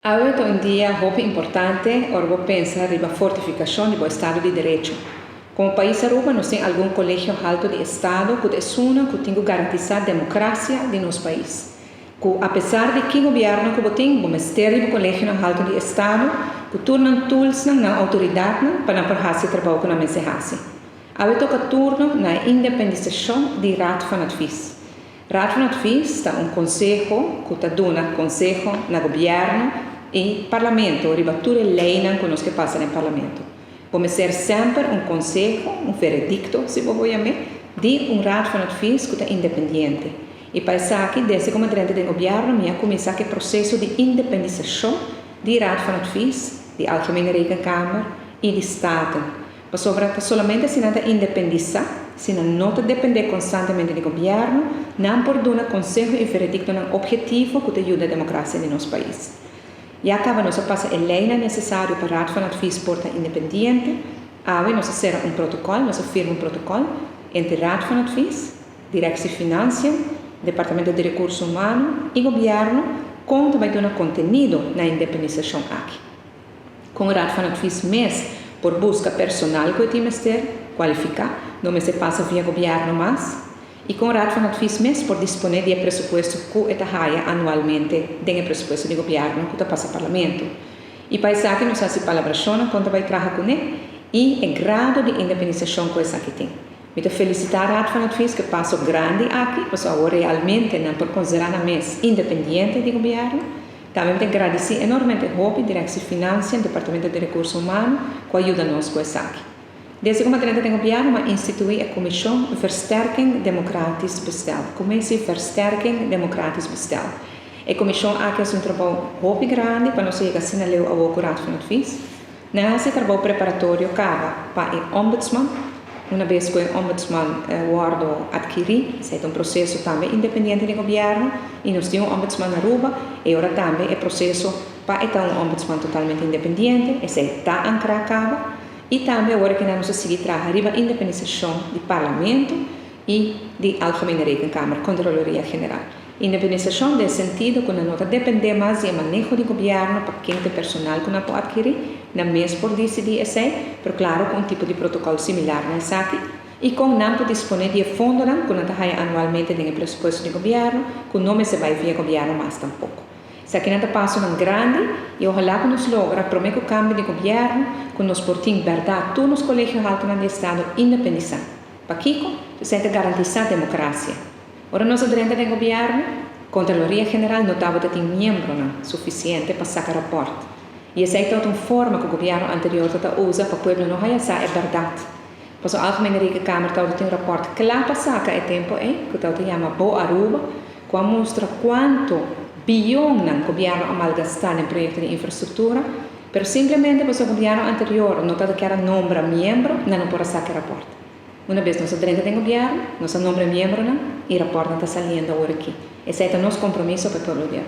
Hoje um dia muito importante, Orbo pensa na fortificação do Estado de Direito. Como país Aruba, nós temos algum colégio alto de Estado que é uma que tem que garantir a democracia de nosso país. Que, apesar de que o governo que tem, o Ministério do Colégio Alto de Estado, que tornam tools na autoridade para fazer o trabalho que não se faz. Hoje toca turno na independização de Raad van Advies. Raad van Advies é um conselho que dá conselho no governo e parlamento, ribatture lei que nós que passa no parlamento. Come ser sempre um conselho, um veredicto, se você chamar, de Raad van Advies que é independente. E para isso aqui, desde como dirigente do governo, me começa o processo de independização de Raad van Advies, de Algemene Rekenkamer e de Estado. Para sobre solamente se não independizar, se não depender constantemente do governo, não por dar conselho e veredicto um objetivo que ajuda a democracia de nosso país. E acaba nós passa a lei necessária para Raad van Advies porta independente, aí nós será um protocolo, nós firma um protocolo entre Raad van Advies, Direção de Finanças, Departamento de Recursos Humanos e governo, com também dar conteúdo na independização aqui. Com o Raad van Advies mesmo, por busca personal que o time qualificar, não se passa via governo mais, e com o Raad van Advies mesmo por disponer de presupuesto que está anualmente do presupuesto do governo que passa ao parlamento. E para isso aqui nós fazemos palabração quando vai trabalhar com ele e o grado de independização que essa aqui tem. Eu felicitar a Raad van Advies que passou grande aqui, pois agora realmente não por considerar a mês independente do governo. Também te agradecer enormemente a Direção de Finanças, Departamento de Recursos Humanos, que ajuda-nos com isso aqui. Desde como dirigente do governo, instituí a Comissão Versterking Democratisch Bestel. Commissie Versterking Democratisch Bestel. A comissão aqui é um trabalho muito grande para nós chegar a sinalear ao Raad van Advies. Nesse trabalho preparatório, acaba para o ombudsman. Uma vez que o ombudsman guardo adquirir, é um processo também independente do governo, e nós temos um ombudsman na Aruba, e agora também é processo para ter um ombudsman totalmente independente, e está ancrado acaba. E também agora que nós seguimos trabalhando a independização do parlamento e da Algemene Rekenkamer, Controladoria Geral. Independização no sentido que não depende mais do manejo do governo para quem tem personal que não pode adquirir, não mesmo por decidir isso, mas claro, com um tipo de protocolo similar nessa aqui, e com não pode disponer de fundo que não está anualmente no presupuesto do governo, que não se vai via governo mais tampouco. Se aqui não passa um grande, e ojalá que nos logra prometer o cambio de governo, que nos portem verdade todos os colégios altos do Estado independizar. Para Kiko, se garantir a democracia. Ora, nós dirigente do governo, Controladoria Geral não estava ter membro suficiente para sacar rapporto. E essa é toda uma forma que o governo anterior usa para o povo não realizar a verdade. Pois a Algemene Rekenkamer tem um rapporto claro para sacar o tempo, que chama Boa Aruba, que mostra quanto bilhão o governo a malgastar em projetos de infraestrutura, mas simplesmente o governo anterior não era nombra membro, não pode sacar rapporto. Uma vez nós dirigente do governo, nós nombra membro e o rapporto está saindo agora aqui. Esse é o nosso compromisso para todo o dia.